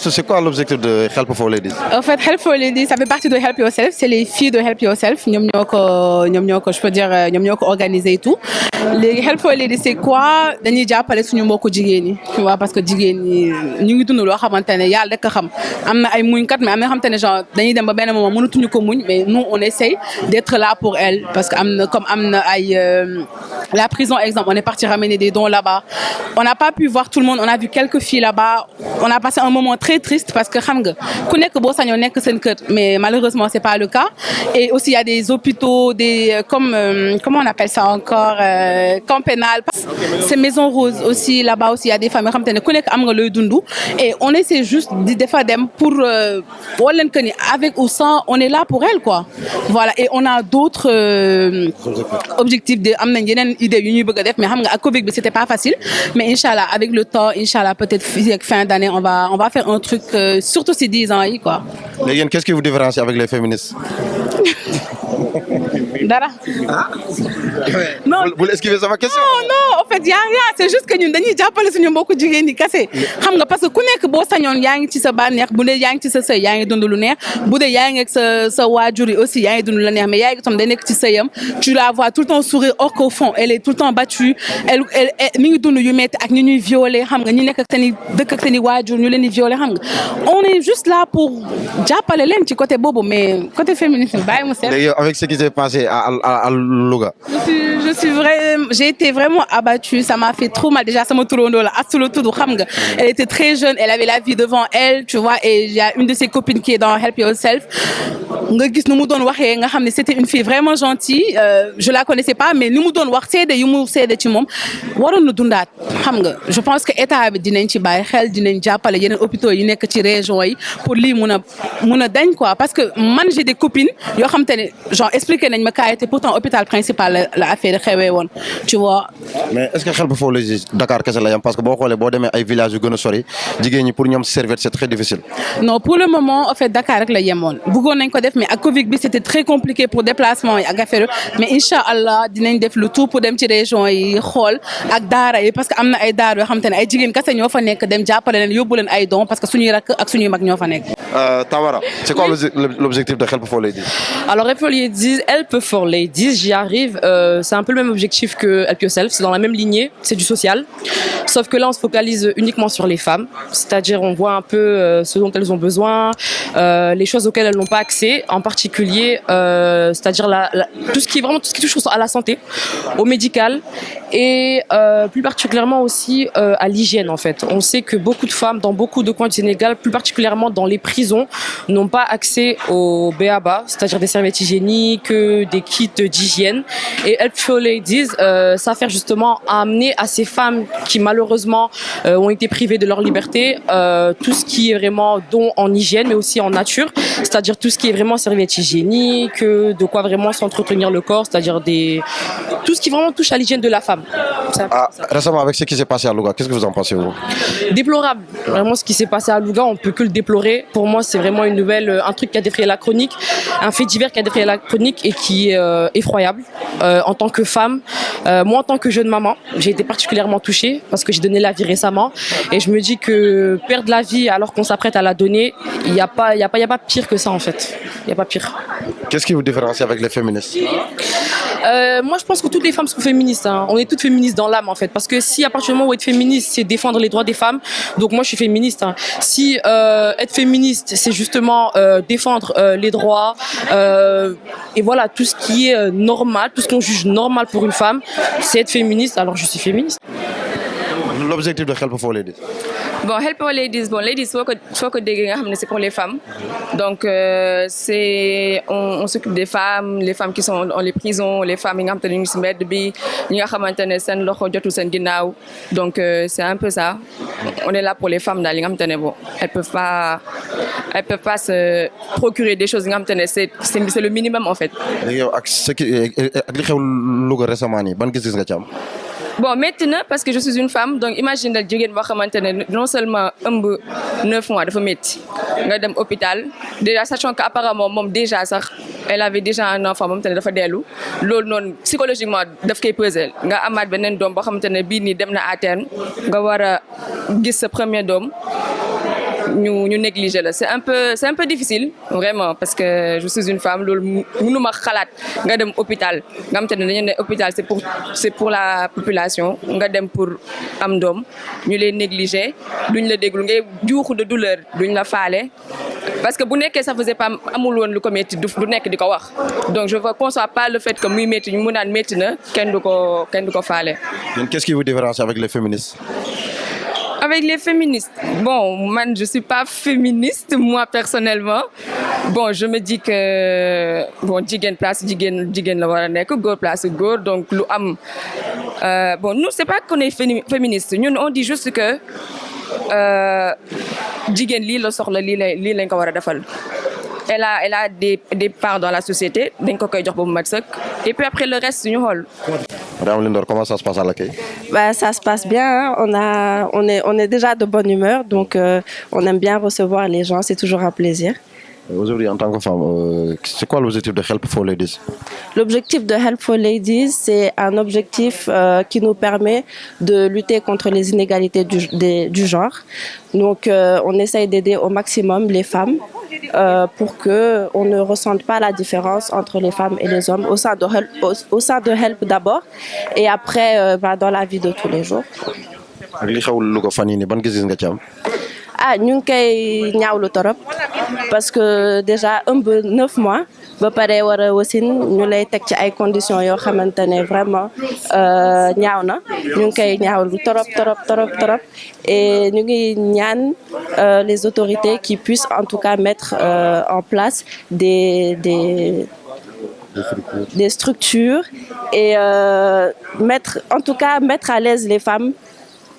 juste, c'est quoi l'objectif de Help for Ladies? En fait, Help for Ladies, ça fait partie de Help Yourself. C'est les filles de Help Yourself. Je peux dire, ñoom ñoo ko organisé et tout. Les Help for Ladies, c'est quoi? Dañuy jàppale suñu mbokku jigéen ñi. Tu vois, parce que jigéen ñi ñu ngi dund loo xamante ne yàlla rek a xam. Am na ay muñkat, mais am na xamante ne genre dañuy dem ba benn moment mënatuñu ko muñ, mais nous on essaye d'être là pour elles parce que comme am na ay la prison exemple, on est parti ramener des dons là-bas. On n'a pas pu voir tout le monde, on a vu quelques filles là-bas. On a passé un moment très triste parce que xam nga ku nekk boo sañoon nekk seen kër, mais malheureusement c'est pas le cas. Et aussi il y a des hôpitaux, des comment on appelle ça encore, camp pénal. C'est Maison Rose aussi, là-bas aussi il y a des femmes yoo xamante ne ku nekk am nga looy dundu. Et on essaie juste di defa dem pour woo leen que ni avec ou sans on est là pour elles quoi. Voilà, et on a d'autres objectifs de am nañ yeneen idée yu ñuy bëgg a def, mais xam nga ak Covid bi c'était pas facile, mais inchallah avec le temps, inchallah peut-être fin d'année on va faire un truc surtout ces 10 ans yi quoi. Léegi qu'est-ce qui vous différencie avec les féministes? Dara. Non, vous esquivez sama question. Non, en fait y a rien, c'est juste que ñun dañuy jàppale suñu mbokku jigéen ñi kese. Xam nga parce que ku nekk boo sañoon yaa ngi ci sa bànneex, bu dee yaa ngi ci sa sëy yaa ngi dund lu neex, bu dee yaa ngi ak sa waajur yi aussi yaa ngi dund lu neex, mais yaa ngi tam day nekk ci sëyam, tu la vois tout le temps sourire or qu'au fond elle est tout le temps battue, elle mi ngi dund yu metti ak ñi ñuy violer, xam nga ñi nekk ak seen dëkk ak seen waajur ñu leen di violer, xam nga on est juste là pour jàppale leen ci côté boobu, mais côté féminisme bàyyi mu seet. Léegi avec ce qui s'est passé à Louga. J'ai été vraiment abattue, ça m'a fait trop mal. Déjà sama turandoo la Astou la tudd, xam nga elle était très jeune, elle avait la vie devant elle, tu vois, et il y a une de ses copines qui est dans Help Yourself. Nga gis nu mu doon waxee nga xam ne c'était une fille vraiment gentille, je la connaissais pas, mais nu mu doon wax seede yu mu seede ci moom waroon na dundaat, xam nga. Je pense que état bi dinañ ci bàyyi xel, dinañ jàppale yeneen hôpitaux yi nekk ci région yi pour lii mun a dañ quoi, parce que man j'ai des copines yoo xam te ne genre expliqué nañ ma kaay te pourtant hôpital principal la affaire xewee woon, tu vois. Mais est-ce que Help for Ladies Dakar kese la yam, parce que boo xoolee boo demee ay villages yu gën a sori jigéen ñi pour ñoom servir c'est très difficile. Non, pour le moment en fait Dakar rek la yemoon, bëggoon nañ ko def mais ak Covid bi c'était très compliqué pour déplacement yi ak affaire, mais inchallah dinañ def le tout pour dem ci région yi xool ak daara yi, parce que am na ay daara yoo xam te ne ay jigéen kese ñoo fa nekk, dem jàppale leen yóbbu leen ay dons parce que suñuy rakk ak suñuy mag ñoo fa nekk. Tawara, c'est quoi l'objectif de Help for Ladies? Alors Help for Ladies, j'y arrive, c'est un peu le même objectif que Help Yourself, c'est dans la même lignée, c'est du social, sauf que là on se focalise uniquement sur les femmes, c'est-à-dire on voit un peu ce dont elles ont besoin, les choses auxquelles elles n'ont pas accès, en particulier c'est-à-dire tout ce qui touche à la santé, au médical et plus particulièrement aussi à l'hygiène en fait. On sait que beaucoup de femmes dans beaucoup de coins du Sénégal, plus particulièrement dans les prisons, n'ont pas accès au BABA, c'est-à-dire des serviettes hygiéniques, des kits d'hygiène. Et Help for Ladies s'affaire justement à amener à ces femmes qui malheureusement ont été privées de leur liberté tout ce qui est vraiment don en hygiène mais aussi en nature, c'est-à-dire tout ce qui est vraiment serviettes hygiéniques, de quoi vraiment s'entretenir le corps, c'est-à-dire tout ce qui vraiment touche à l'hygiène de la femme. Récemment avec ce qui s'est passé à Louga, qu'est-ce que vous en pensez vous? Déplorable, vraiment ce qui s'est passé à Louga, on peut que le déplorer. Pour moi c'est vraiment une nouvelle, un truc qui a défrayé la chronique, un fait divers qui a défrayé la chronique et qui est effroyable. En tant que femme, moi en tant que jeune maman, j'ai été particulièrement touchée parce que j'ai donné la vie récemment et je me dis que perdre la vie alors qu'on s'apprête à la donner, il y a pas pire que ça en fait. Il y a pas pire. Qu'est-ce qui vous différencie avec les féministes? Moi je pense que toutes les femmes sont féministes, hein. On est toutes féministes dans l'âme en fait, parce que si à partir du moment où être féministe c'est défendre les droits des femmes, donc moi je suis féministe, hein. Si être féministe c'est justement défendre les droits et voilà tout ce qui est normal, tout ce qu'on juge normal pour une femme, c'est être féministe, alors je suis féministe. L'objectif de Help for Ladies? Bon, Help for Ladies, ladies faut que dégg nga xam ne c'est pour les femmes. Donc on s'occupe des femmes, les femmes qui sont dans les prisons, les femmes yi nga xamante ne ñu ngi ci mbedd bi, ñi nga xamante ne seen loxo jotul seen ginnaaw. Donc c'est un peu ça. On est là pour les femmes daal yi nga xamante ne bon, elles peuvent pas se procurer des choses yi nga xamante ne c'est le minimum en fait. Léegi yow ak li xew Louga récemment nii ban gis-gis nga ci am? Bon, maintenant, parce que je suis une femme, donc imagine le jigéen boo xamante ne non seulement ëmb 9 mois dafa métti nga dem hôpital déjà sachant que apparemment moom déjà sax elle avait déjà un enfant moom te ne dafa dellu loolu noonu psychologiquement daf koy peser nga amaat beneen doom boo xamante ne bii nii dem na à terme nga war a gis sa premier doom ñu négliger la c'est un peu difficile vraiment parce que je suis une femme loolu mënuma xalaat nga dem hôpital nga xam te ne dañu ne hôpital c'est pour la population nga dem pour am doom ñu lay négliger duñ la déglu ngay juuxu de douleur duñ la faale parce que bu nekkee ça faisait pas amul woon lu ko métti du nekk di ko wax donc je ne conçois pas le fait que muy métti ñu mu naan métti na kenn du ko faale. Qu'est-ce qui vous différencie avec les féministes? Avec les féministes, bon, moi je suis pas féministe moi personnellement. Bon, je me dis que bon, jigéen place jigéen la war a nekk, góor place góor, donc lu am bon, nous c'est pas qu'on est féministe, ñun on dit juste que jigéen lii la soxla lii lañ ko war a defal. Elle a des parts dans la société, dañ ko koy jox ba mu mat sëkk. Et puis après le reste ñu xool. Madame Lindor, comment ça se passe à l'accueil? Bah, ça se passe bien, hein. On est déjà de bonne humeur, donc on aime bien recevoir les gens, c'est toujours un plaisir. Aujourd'hui, en tant que femme, c'est quoi l'objectif de Help for Ladies? L'objectif de Help for Ladies, c'est un objectif qui nous permet de lutter contre les inégalités du genre. Donc, on essaye d'aider au maximum les femmes pour qu'on ne ressente pas la différence entre les femmes et les hommes au sein de Help d'abord et après dans la vie de tous les jours. Ak li xew Louga fan yii nii ban gis-gis nga ci am? Ñu ngi koy ñaawlu torop parce que déjà ëmb 9 mois ba pare war a wasin ñu lay teg ci ay conditions yoo xamante ne vraiment ñaaw na ñu ngi koy ñaawlu torop et ñu ngi ñaan les autorités qui puissent en tout cas mettre en place des structures et mettre à l'aise les femmes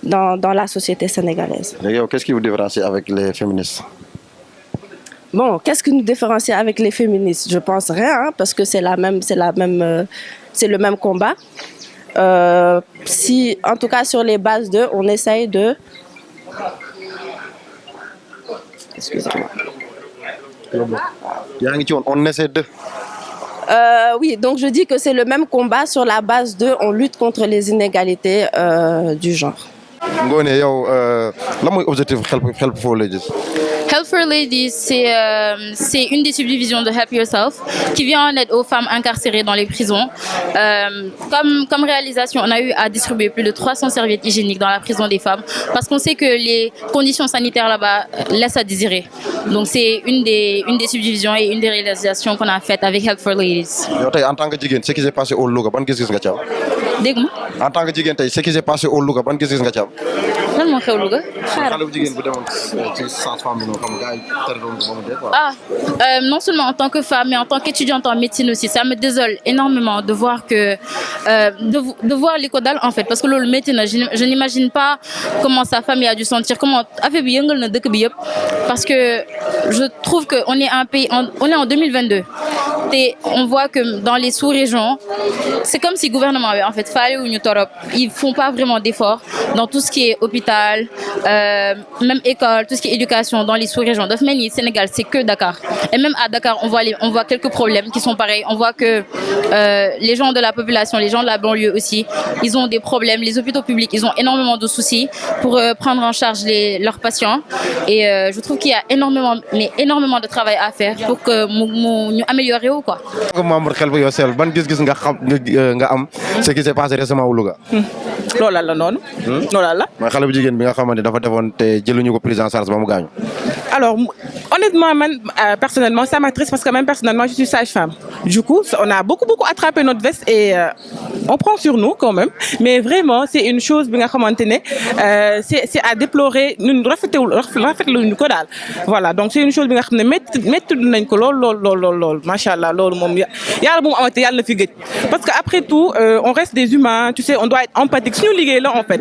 dans la société sénégalaise. Qu'est-ce qui vous différencie avec les féministes? Bon, qu'est-ce qui nous différencie avec les féministes? Je pense rien, hein, parce que c'est le même combat. Si, en tout cas, sur les bases on essaye de. Excusez-moi. On essaie de. Oui, donc je dis que c'est le même combat sur la base on lutte contre les inégalités du genre. Ngoné yow lan mooy objectif Help for Ladies? Help for Ladies, c'est une des subdivisions de Help Yourself qui vient en aide aux femmes incarcérées dans les prisons. Comme réalisation, on a eu à distribuer plus de 300 serviettes hygiéniques dans la prison des femmes parce qu'on sait que les conditions sanitaires là-bas laissent à désirer. Donc c'est une des subdivisions et une des réalisations qu'on a faites avec Help for Ladies. Yow tey en tant que jigéen ce qui s'est passé au Louga ban gis-gis nga ci am? Dégg nga. En tant que jigéen tey ce qui s'est passé au Louga ban gis-gis nga ci am? Lan moo xew Louga? Xale bu jigéen bu demoon ci sage-femme bi noonu xam nga gars yi tere doon ko ba mu dee quoi. Non seulement en tant que femme mais en tant qu'étudiante en médecine aussi, ça me désole énormément de voir que de voir l'Icodal en fait parce que loolu métti na je n'imagine pas comment sa famille a dû sentir, comment affaire bi yëngal na dëkk bi yëpp parce que je trouve que on est un pays on est en 2022 et on voit que dans les sous-régions c'est comme si gouvernement bi en fait faalewuñu torop, ils font pas vraiment d'efforts dans tout ce qui est hôpital, même école, tout ce qui est éducation dans les sous-régions. Daf mel ni Sénégal, c'est que Dakar. Et même à Dakar, on voit quelques problèmes qui sont pareils. On voit que les gens de la population, les gens de la banlieue aussi, ils ont des problèmes. Les hôpitaux publics, ils ont énormément de soucis pour prendre en charge leurs patients. Et je trouve qu'il y a énormément de travail à faire pour que ñu améliorer wu quoi. Membre Help Yourself, ban gis-gis nga am ce qui s'est passé récemment au Louga? loolu la noonu. loolu la. mooy xale bu jigéen bi nga xamante dafa defoon te jëluñu ko prise en charge ba mu gaañu. Alors honnêtement man personnellement ça m'attriste parce que même personnellement je suis sage-femme. Du coup on a beaucoup attrapé notre veste et on prend sur nous quand même mais vraiment c'est une chose bi nga xamante ne c'est à déplorer ñun rafetluñu ko daal. Voilà donc c'est une chose bi nga xam ne métti nañ ko lool macha allah loolu moom yàlla bu mu amate yàlla na fi gëj parce que après tout on reste des humains tu sais on doit être empathique suñu liggéey la en fait.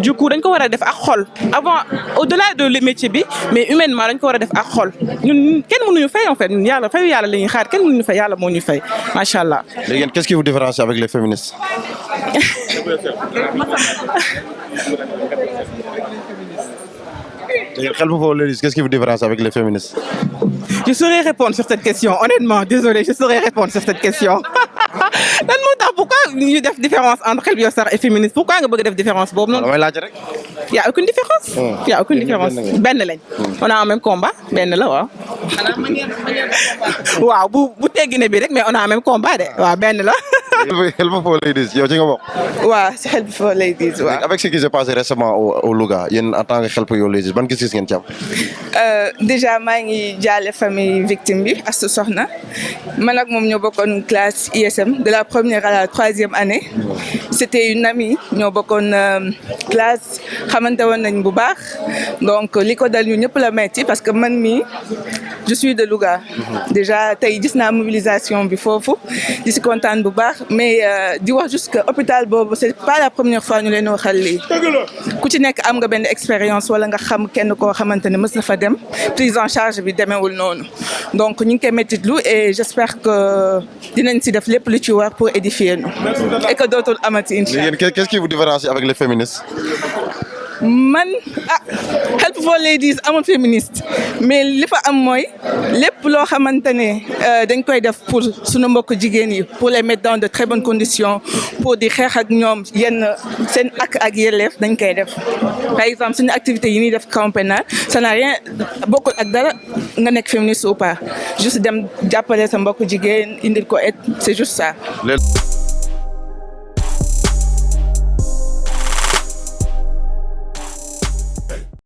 Du coup dañ ko war a def ak xol avant au-delà de le métier bi mais humainement dañ ko war a def ak xol ñun kenn mënuñu fay en fait ñun yàlla fayu yàlla la ñuy xaar kenn mënuñu fay yàlla moo ñu fay macha allah. Léegi qu'est-ce qui vous différencie avec les féministes? Help for Ladies, qu'est-ce qui vous différencie avec les féministes? Je saurais répondre sur cette question honnêtement désolé je saurais répondre sur cette question. lan moo tax pourquoi ñu def différence entre Help Yourself et féministe pourquoi nga bëgg def différence boobu noonu. damay laaj rek. y a aucune différence. Y a aucune différence benn lañ. on a un même combat benn la waaw. waaw bu teggine bi rek mais on a un même combat de waaw benn la. Help for Ladies yow ci nga bokk. waaw c'est Help for Ladies waaw. Avec ce qui s'est passé récemment au Louga yéen en tant que Help for Ladies ban gis-gis ngeen ci am. Déjà maa ngi jaale famille victime bi Astou Sokhna man ak moom ñoo bokkoon classe ISM de la première à la troisième année. C'était une amie ñoo bokkoon classe xamante woon nañ bu baax donc li ko dal ñu ñëpp la metti parce que man mii je suis de Louga. Déjà tey gis naa mobilisation bi foofu di si kontaan bu baax mais di wax juste que hôpital boobu c'est pas la première fois ñu leen waxal lii ku ci nekk am nga benn expérience wala nga xam kenn koo xamante ne mës na fa dem prise en charge bi demeewul noonu donc ñu ngi koy mettitlu et j'espère que dinañ si def lépp lu ci war pour édifier nous et que dootul amati incha Qu'est-ce qui vous différencie avec les féministes? man Help for Ladies amul féministe mais li fa am mooy lépp loo xamante ne dañ koy def pour sunu mbokk jigéen yi pour les mettre dans de très bonnes conditions pour di xeex ak ñoom yenn seen ak yelleef dañ koy def par exemple suñu activité yi ñuy def camp pénal ça n'a rien bokkul ak dara nga nekk féministe ou pas juste dem jàppale sa mbokk jigéen indil ko et c'est juste ça.